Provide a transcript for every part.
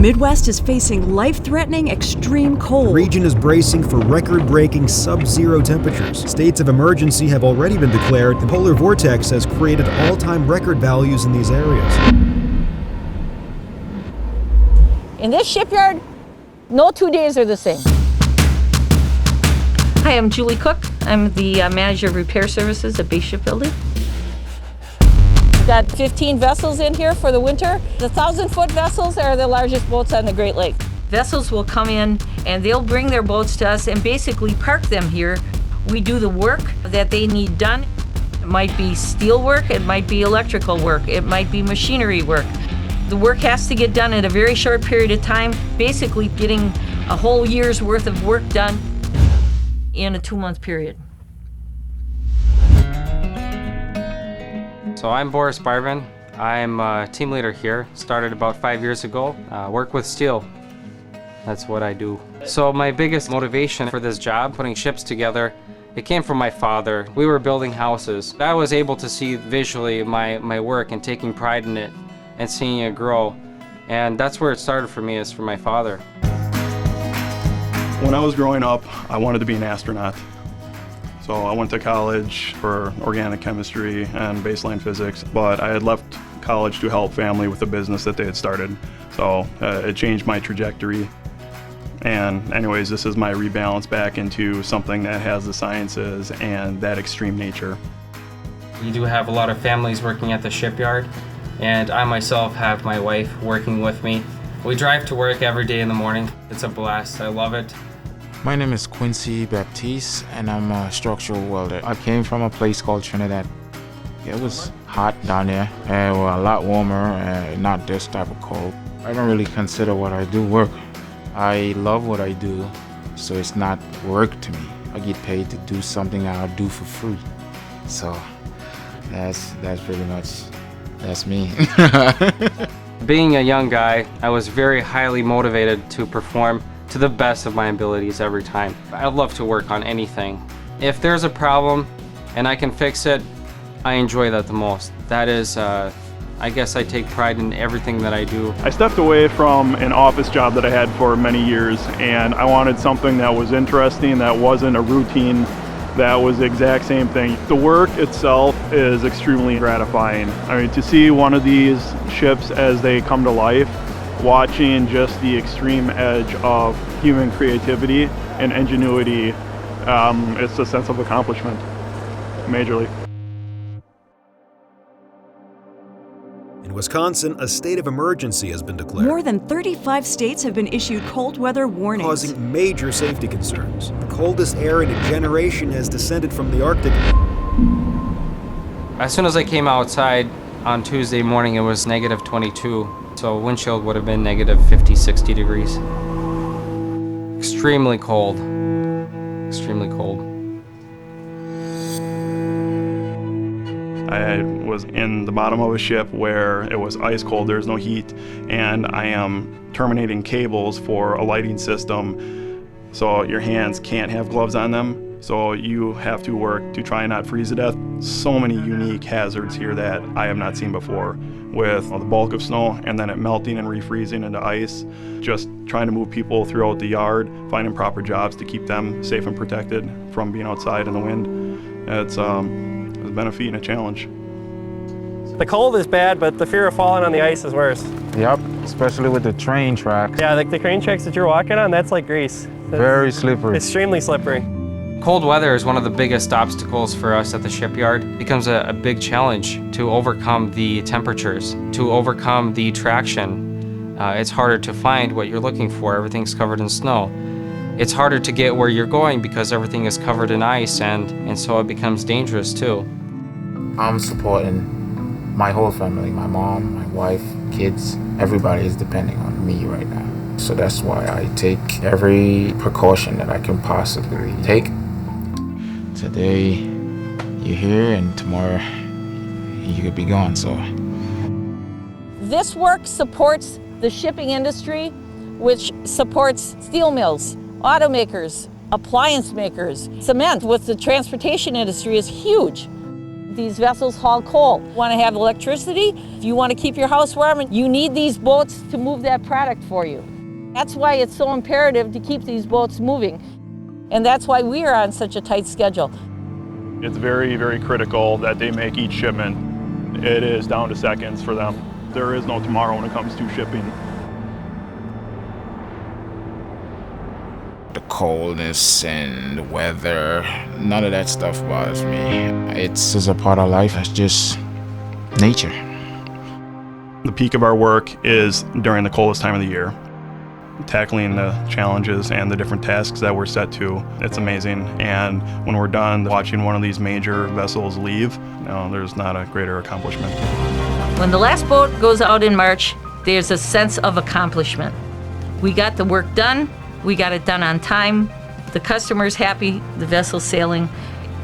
Midwest is facing life-threatening extreme cold. The region is bracing for record-breaking sub-zero temperatures. States of emergency have already been declared. The polar vortex has created all-time record values in these areas. In this shipyard, no 2 days are the same. Hi, I'm Julie Cook. I'm the manager of repair services at Bay Shipbuilding. We've got 15 vessels in here for the winter. The 1,000-foot vessels are the largest boats on the Great Lakes. Vessels will come in and they'll bring their boats to us and basically park them here. We do the work that they need done. It might be steel work, it might be electrical work, it might be machinery work. The work has to get done in a very short period of time, basically getting a whole year's worth of work done in a 2-month period. So I'm Boris Barvin. I'm a team leader here. Started about 5 years ago. Work with steel. That's what I do. So my biggest motivation for this job, putting ships together, it came from my father. We were building houses. I was able to see visually my work and taking pride in it and seeing it grow. And that's where it started for me, is from my father. When I was growing up, I wanted to be an astronaut. So I went to college for organic chemistry and baseline physics, but I had left college to help family with a business that they had started. So it changed my trajectory. And anyways, this is my rebalance back into something that has the sciences and that extreme nature. We do have a lot of families working at the shipyard, and I myself have my wife working with me. We drive to work every day in the morning. It's a blast. I love it. My name is Quincy Baptiste, and I'm a structural welder. I came from a place called Trinidad. It was hot down there, and a lot warmer, not this type of cold. I don't really consider what I do work. I love what I do, so it's not work to me. I get paid to do something I'll do for free. So that's pretty much, that's me. Being a young guy, I was very highly motivated to perform to the best of my abilities every time. I love to work on anything. If there's a problem and I can fix it, I enjoy that the most. That is, I guess I take pride in everything that I do. I stepped away from an office job that I had for many years, and I wanted something that was interesting, that wasn't a routine, that was the exact same thing. The work itself is extremely gratifying. I mean, to see one of these ships as they come to life, watching just the extreme edge of human creativity and ingenuity, it's a sense of accomplishment, majorly. In Wisconsin, a state of emergency has been declared. More than 35 states have been issued cold weather warnings. Causing major safety concerns. The coldest air in a generation has descended from the Arctic. As soon as I came outside on Tuesday morning, it was negative 22. So windshield would have been negative 50, 60 degrees. Extremely cold. Extremely cold. I was in the bottom of a ship where it was ice cold, there's no heat, and I am terminating cables for a lighting system, so your hands can't have gloves on them, so you have to work to try and not freeze to death. So many unique hazards here that I have not seen before, with the bulk of snow and then it melting and refreezing into ice. Just trying to move people throughout the yard, finding proper jobs to keep them safe and protected from being outside in the wind. It's been a feat and a challenge. The cold is bad, but the fear of falling on the ice is worse. Yep, especially with the train tracks. Yeah, the crane tracks that you're walking on, that's like grease. Very slippery. Extremely slippery. Cold weather is one of the biggest obstacles for us at the shipyard. It becomes a big challenge to overcome the temperatures, to overcome the traction. It's harder to find what you're looking for. Everything's covered in snow. It's harder to get where you're going because everything is covered in ice, and so it becomes dangerous too. I'm supporting my whole family, my mom, my wife, kids. Everybody is depending on me right now. So that's why I take every precaution that I can possibly take. Today you're here and tomorrow you could be gone, so. This work supports the shipping industry, which supports steel mills, automakers, appliance makers. Cement with the transportation industry is huge. These vessels haul coal. Want to have electricity? If you want to keep your house warm, you need these boats to move that product for you. That's why it's so imperative to keep these boats moving. And that's why we are on such a tight schedule. It's very, very critical that they make each shipment. It is down to seconds for them. There is no tomorrow when it comes to shipping. The coldness and the weather, none of that stuff bothers me. It's just a part of life. It's just nature. The peak of our work is during the coldest time of the year. Tackling the challenges and the different tasks that we're set to, it's amazing. And when we're done watching one of these major vessels leave, there's not a greater accomplishment. When the last boat goes out in March, there's a sense of accomplishment. We got the work done, we got it done on time, the customer's happy, the vessel's sailing,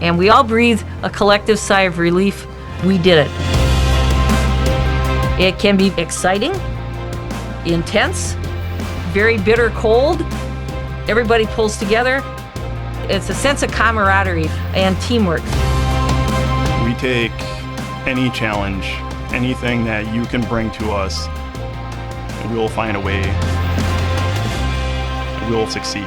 and we all breathe a collective sigh of relief. We did it. It can be exciting, intense, very bitter cold. Everybody pulls together. It's a sense of camaraderie and teamwork. We take any challenge, anything that you can bring to us, and we will find a way. We will succeed.